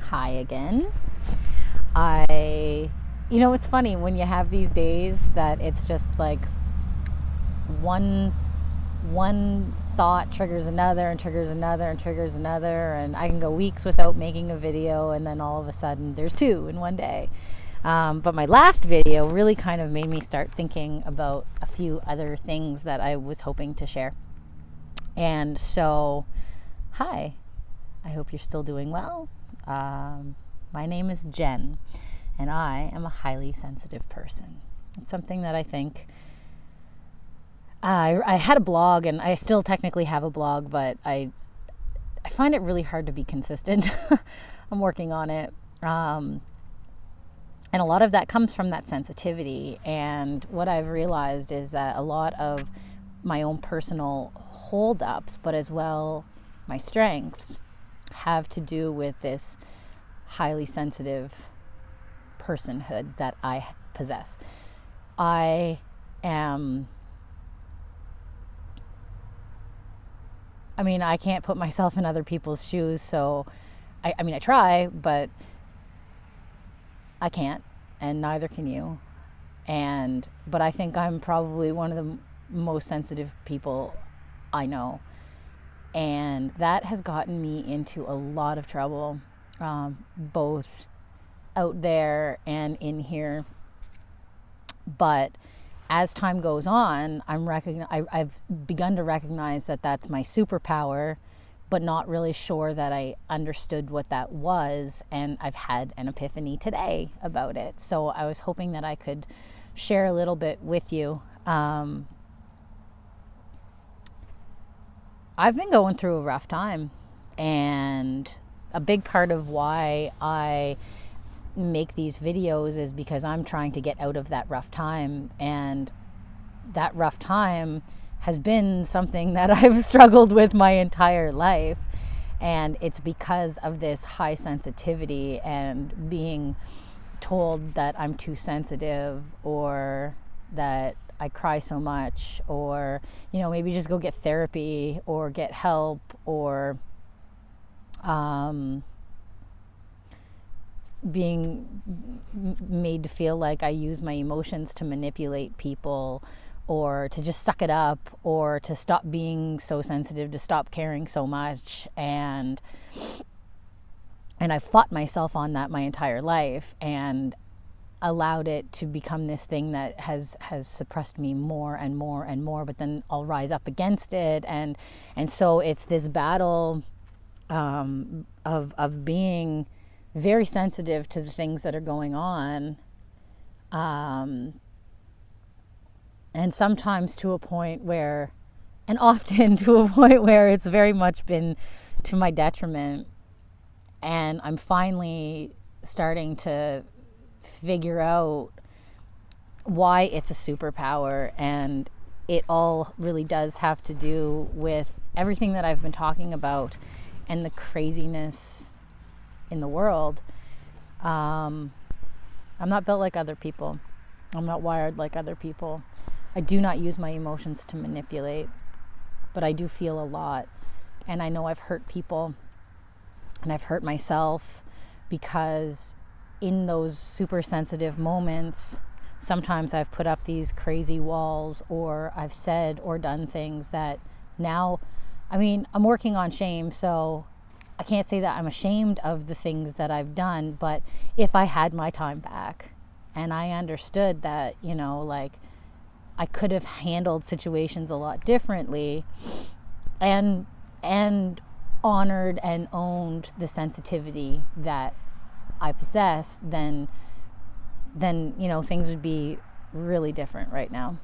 Hi again. It's funny when you have these days that it's just like one thought triggers another and triggers another and triggers another, and I can go weeks without making a video, and then all of a sudden there's two in one day. But my last video really kind of made me start thinking about a few other things that I was hoping to share. And so, hi, I hope you're still doing well. My name is Jen, and I am a highly sensitive person. It's something that I think I had a blog, and I still technically have a blog, but I find it really hard to be consistent. I'm working on it. And a lot of that comes from that sensitivity. And what I've realized is that a lot of my own personal holdups, but as well my strengths, have to do with this highly sensitive personhood that I possess. I can't put myself in other people's shoes, so I try, but I can't, and neither can you. But I think I'm probably one of the most sensitive people I know. And that has gotten me into a lot of trouble, both out there and in here. But as time goes on, I've begun to recognize that that's my superpower, but not really sure that I understood what that was. And I've had an epiphany today about it. So I was hoping that I could share a little bit with you. I've been going through a rough time, and a big part of why I make these videos is because I'm trying to get out of that rough time, and that rough time has been something that I've struggled with my entire life, and it's because of this high sensitivity and being told that I'm too sensitive, or that I cry so much, or maybe just go get therapy or get help, or being made to feel like I use my emotions to manipulate people, or to just suck it up, or to stop being so sensitive, to stop caring so much. And I fought myself on that my entire life, and allowed it to become this thing that has suppressed me more and more and more, but then I'll rise up against it. And so it's this battle of being very sensitive to the things that are going on, and sometimes to a point where, and often to a point where it's very much been to my detriment. And I'm finally starting to figure out why it's a superpower, and it all really does have to do with everything that I've been talking about and the craziness in the world. I'm not built like other people. I'm not wired like other people. I do not use my emotions to manipulate, but I do feel a lot, and I know I've hurt people, and I've hurt myself, because in those super sensitive moments, sometimes I've put up these crazy walls, or I've said or done things that now, I'm working on shame, so I can't say that I'm ashamed of the things that I've done. But if I had my time back and I understood that, I could have handled situations a lot differently, and honored and owned the sensitivity that I possess, then things would be really different right now.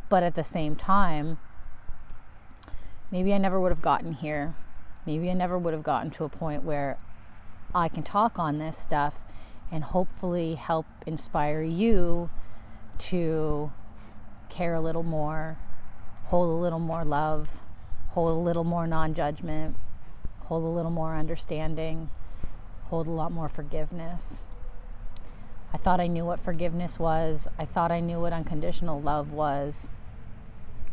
But at the same time, maybe I never would have gotten here. Maybe I never would have gotten to a point where I can talk on this stuff and hopefully help inspire you to care a little more, hold a little more love, hold a little more non-judgment, hold a little more understanding, hold a lot more forgiveness. I thought I knew what forgiveness was. I thought I knew what unconditional love was.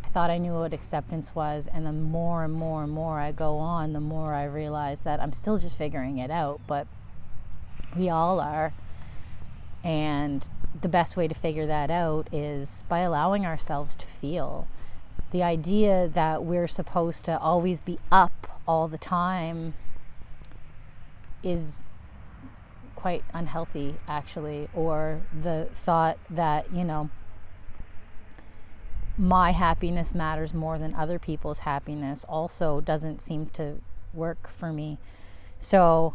I thought I knew what acceptance was. And the more and more and more I go on, the more I realize that I'm still just figuring it out. But We all are. And the best way to figure that out is by allowing ourselves to feel. The idea that we're supposed to always be up all the time is quite unhealthy, actually. Or the thought that, my happiness matters more than other people's happiness also doesn't seem to work for me. So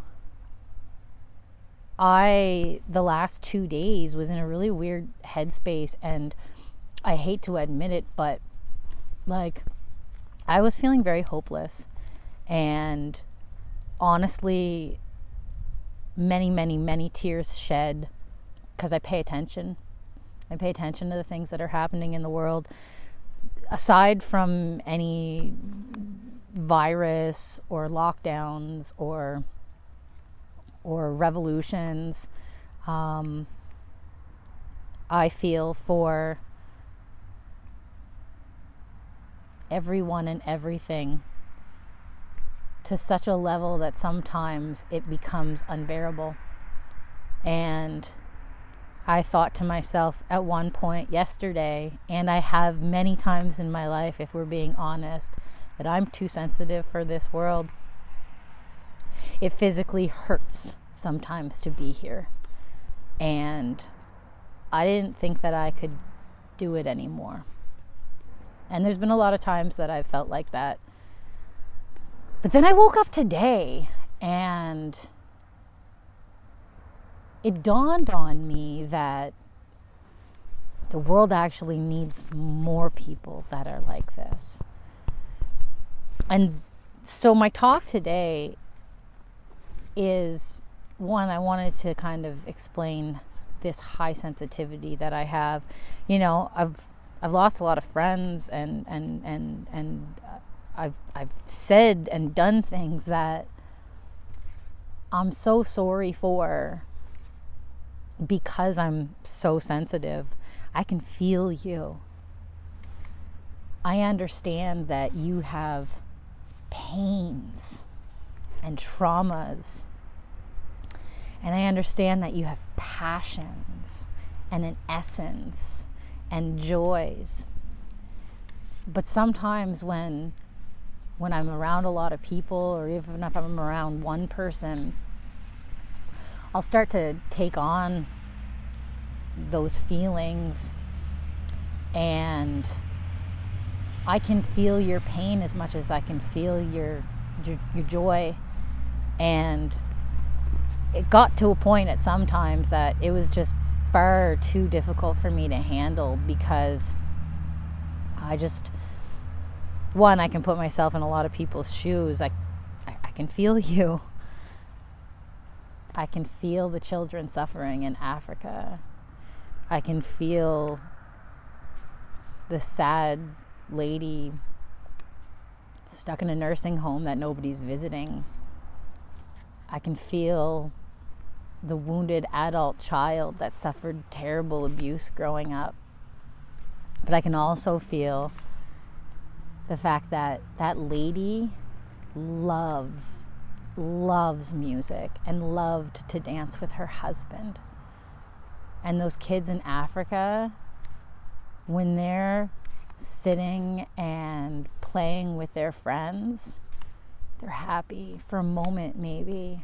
the last 2 days was in a really weird headspace, and I hate to admit it, but I was feeling very hopeless, and honestly, many, many, many tears shed, because I pay attention. I pay attention to the things that are happening in the world. Aside from any virus or lockdowns or revolutions, I feel for everyone and everything to such a level that sometimes it becomes unbearable. And I thought to myself at one point yesterday, and I have many times in my life, if we're being honest, that I'm too sensitive for this world. It physically hurts sometimes to be here. And I didn't think that I could do it anymore. And there's been a lot of times that I've felt like that. But then I woke up today and it dawned on me that the world actually needs more people that are like this. And so my talk today is one, I wanted to kind of explain this high sensitivity that I have. I've lost a lot of friends, and I've said and done things that I'm so sorry for, because I'm so sensitive. I can feel you. I understand that you have pains and traumas. And I understand that you have passions and an essence and joys. But sometimes when I'm around a lot of people, or even if I'm around one person, I'll start to take on those feelings, and I can feel your pain as much as I can feel your joy. And it got to a point at some times that it was just far too difficult for me to handle, because I can put myself in a lot of people's shoes. I can feel you. I can feel the children suffering in Africa. I can feel the sad lady stuck in a nursing home that nobody's visiting. I can feel the wounded adult child that suffered terrible abuse growing up. But I can also feel the fact that that lady loves music and loved to dance with her husband. And those kids in Africa, when they're sitting and playing with their friends, they're happy for a moment maybe.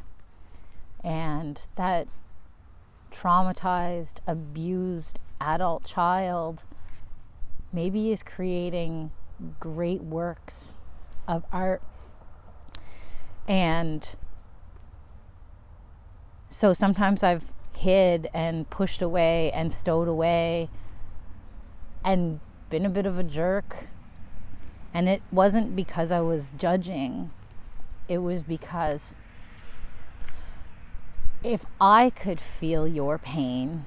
And that traumatized, abused adult child maybe is creating great works of art. And so sometimes I've hid and pushed away and stowed away and been a bit of a jerk. And it wasn't because I was judging. It was because if I could feel your pain,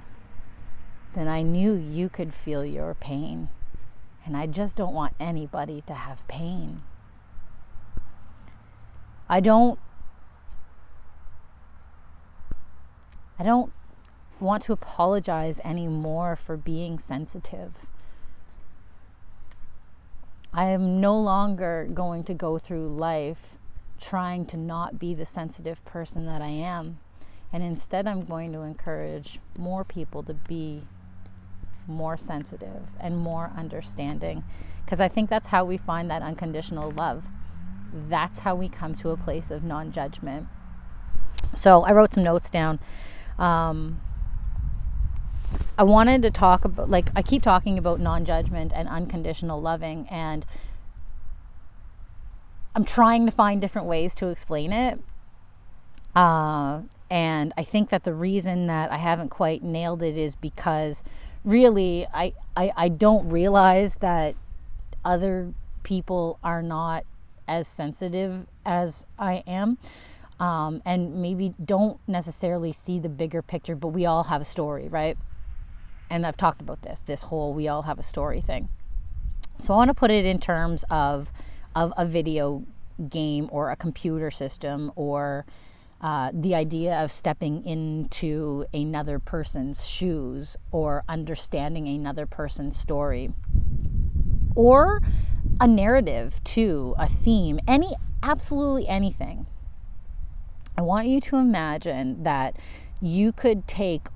then I knew you could feel your pain. And I just don't want anybody to have pain. I don't want to apologize anymore for being sensitive. I am no longer going to go through life trying to not be the sensitive person that I am, And instead, I'm going to encourage more people to be more sensitive and more understanding, because I think that's how we find that unconditional love. That's how we come to a place of non-judgment. So I wrote some notes down. I wanted to talk about, like, I keep talking about non-judgment and unconditional loving, and I'm trying to find different ways to explain it. And I think that the reason that I haven't quite nailed it is because really I don't realize that other people are not as sensitive as I am. And maybe don't necessarily see the bigger picture, but we all have a story, right? And I've talked about this whole we all have a story thing. So I want to put it in terms of a video game or a computer system, or the idea of stepping into another person's shoes, or understanding another person's story, or a narrative too, a theme, absolutely anything. I want you to imagine that you could take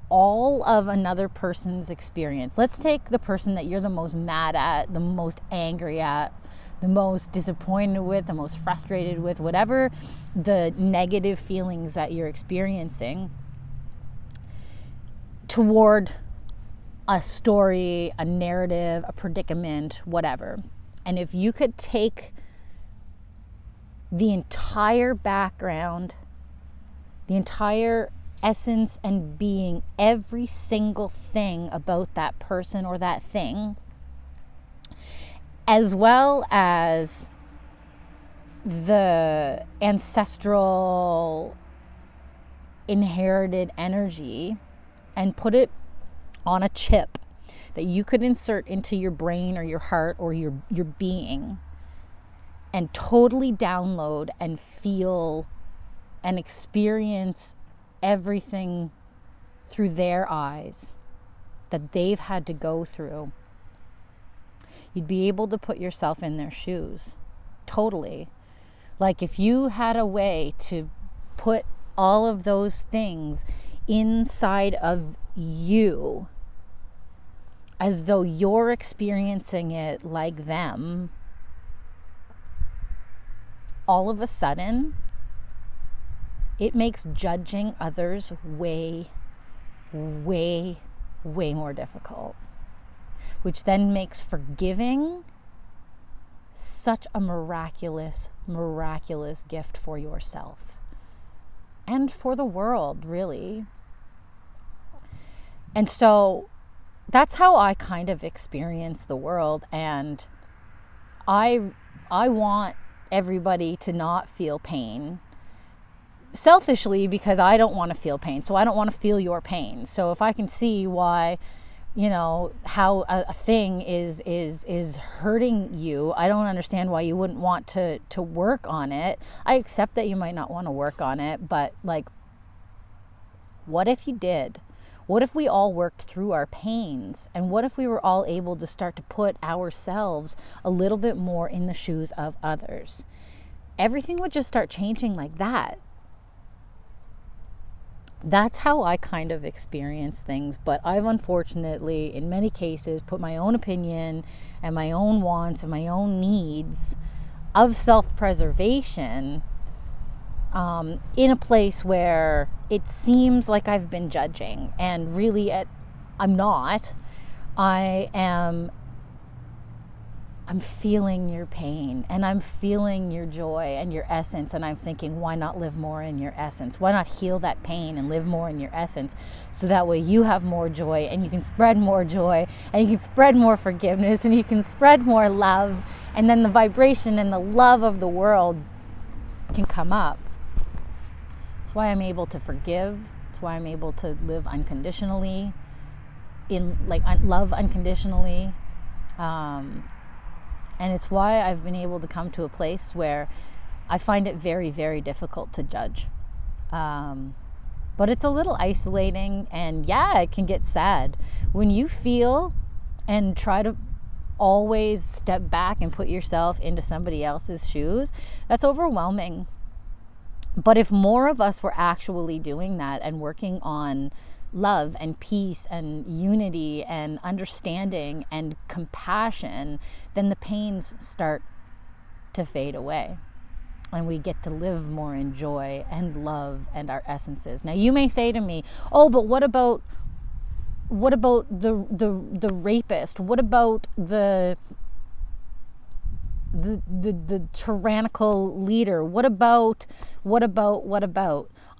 all of another person's experience. Let's take the person that you're the most mad at, the most angry at, the most disappointed with, the most frustrated with, whatever the negative feelings that you're experiencing toward a story, a narrative, a predicament, whatever. And if you could take the entire background, the entire essence and being, every single thing about that person or that thing, as well as the ancestral inherited energy, and put it on a chip that you could insert into your brain or your heart or your being, and totally download and feel and experience everything through their eyes that they've had to go through, you'd be able to put yourself in their shoes. Totally. Like if you had a way to put all of those things inside of you, as though you're experiencing it like them, all of a sudden, it makes judging others way, way, way more difficult. Which then makes forgiving such a miraculous, miraculous gift for yourself. And for the world, really. And so that's how I kind of experience the world. And I want everybody to not feel pain. Selfishly, because I don't want to feel pain. So I don't want to feel your pain. So if I can see why, how a thing is hurting you, I don't understand why you wouldn't want to work on it. I accept that you might not want to work on it, but like, what if you did? What if we all worked through our pains? And what if we were all able to start to put ourselves a little bit more in the shoes of others? Everything would just start changing like that. That's how I kind of experience things, but I've unfortunately, in many cases, put my own opinion and my own wants and my own needs of self-preservation in a place where it seems like I've been judging, and really I'm not. I'm feeling your pain, and I'm feeling your joy and your essence, and I'm thinking, why not live more in your essence? Why not heal that pain and live more in your essence, so that way you have more joy, and you can spread more joy, and you can spread more forgiveness, and you can spread more love, and then the vibration and the love of the world can come up. That's why I'm able to forgive. That's why I'm able to live unconditionally, love unconditionally. And it's why I've been able to come to a place where I find it very, very difficult to judge. But it's a little isolating, and yeah, it can get sad. When you feel and try to always step back and put yourself into somebody else's shoes, that's overwhelming. But if more of us were actually doing that and working on love and peace and unity and understanding and compassion, then the pains start to fade away. And we get to live more in joy and love and our essences. Now you may say to me, oh, but what about the rapist? What about the tyrannical leader? What about?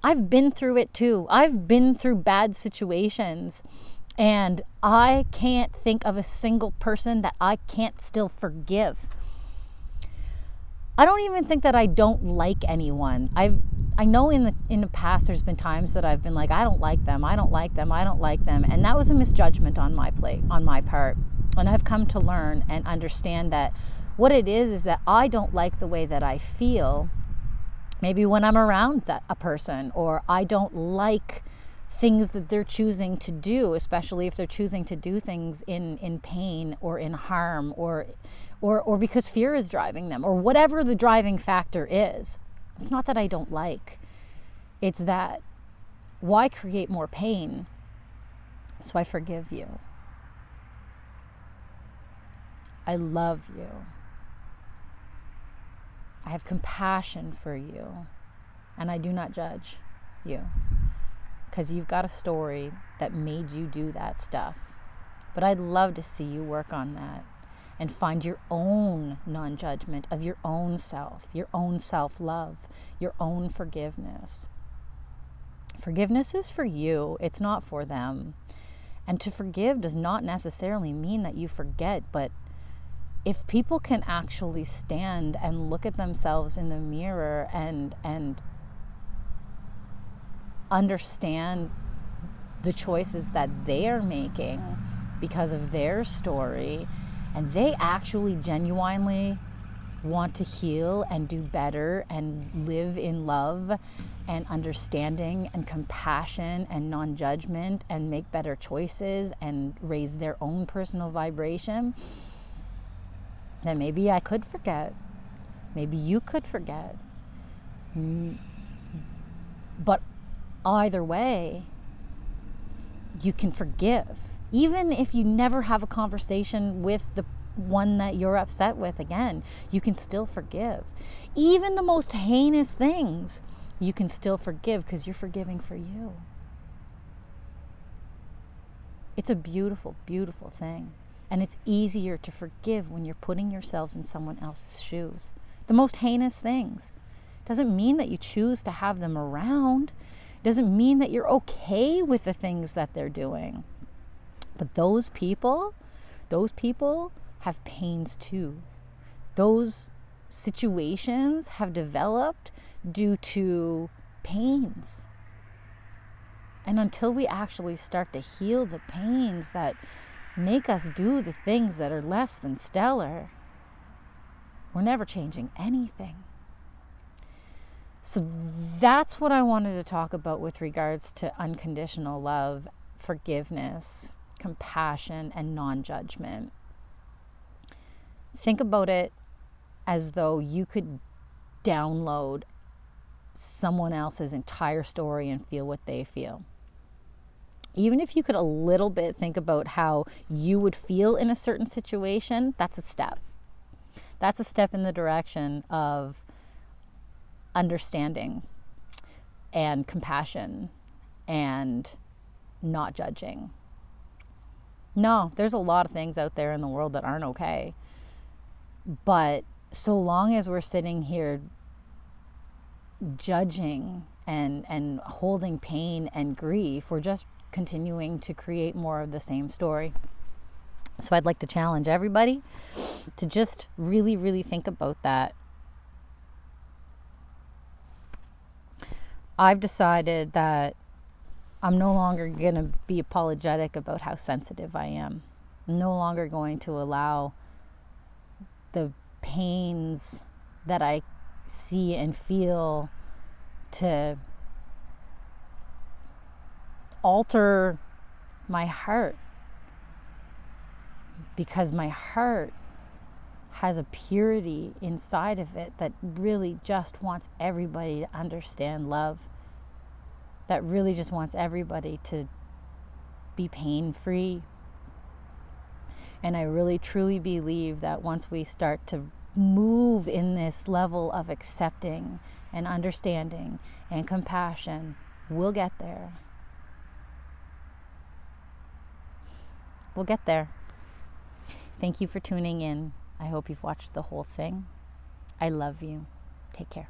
I've been through it too. I've been through bad situations, and I can't think of a single person that I can't still forgive. I don't even think that I don't like anyone. I know in the past there's been times that I've been like, I don't like them, and that was a misjudgment on my part. And I've come to learn and understand that what it is that I don't like the way that I feel, maybe when I'm around a person, or I don't like things that they're choosing to do, especially if they're choosing to do things in pain or in harm, or because fear is driving them, or whatever the driving factor is. It's not that I don't like. It's that, why create more pain? So I forgive you. I love you. I have compassion for you. And I do not judge you. Because you've got a story that made you do that stuff. But I'd love to see you work on that and find your own non-judgment of your own self-love, your own forgiveness. Forgiveness is for you. It's not for them. And to forgive does not necessarily mean that you forget, but if people can actually stand and look at themselves in the mirror and understand the choices that they are making because of their story, and they actually genuinely want to heal and do better and live in love and understanding and compassion and non-judgment and make better choices and raise their own personal vibration, then maybe I could forget. Maybe you could forget. But either way, you can forgive. Even if you never have a conversation with the one that you're upset with again, you can still forgive. Even the most heinous things, you can still forgive because you're forgiving for you. It's a beautiful, beautiful thing. And it's easier to forgive when you're putting yourselves in someone else's shoes. The most heinous things. Doesn't mean that you choose to have them around. Doesn't mean that you're okay with the things that they're doing. But those people have pains too. Those situations have developed due to pains. And until we actually start to heal the pains that make us do the things that are less than stellar, we're never changing anything. So that's what I wanted to talk about with regards to unconditional love, forgiveness, compassion, and non-judgment. Think about it as though you could download someone else's entire story and feel what they feel. Even if you could a little bit think about how you would feel in a certain situation, that's a step. That's a step in the direction of understanding and compassion and not judging. No, there's a lot of things out there in the world that aren't okay. But so long as we're sitting here judging and holding pain and grief, we're just continuing to create more of the same story. So I'd like to challenge everybody to just really, really think about that. I've decided that I'm no longer going to be apologetic about how sensitive I am. I'm no longer going to allow the pains that I see and feel to alter my heart, because my heart has a purity inside of it that really just wants everybody to understand love, that really just wants everybody to be pain-free. And I really truly believe that once we start to move in this level of accepting and understanding and compassion, we'll get there. We'll get there. Thank you for tuning in. I hope you've watched the whole thing. I love you. Take care.